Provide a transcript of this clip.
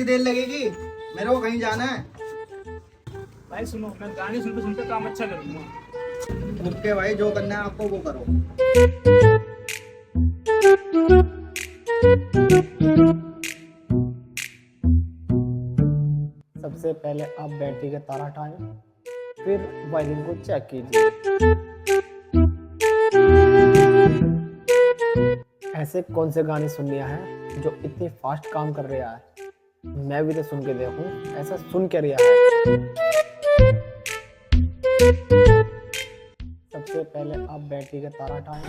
कितनी देर लगेगी? मेरे को कहीं जाना है। भाई सुनो, मैं गाने सुनते सुनते काम अच्छा करूंगा। ओके भाई, जो करना है आपको वो करो। सबसे पहले आप बैटरी के तार हटाएं, फिर वायरिंग को चेक कीजिए। ऐसे कौन से गाने सुन लिया है जो इतनी फास्ट काम कर रहा है? मैं भी तो सुन के देखूं, ऐसा सुन के रहा है। सबसे पहले आप बैटरी के तार हटाएं।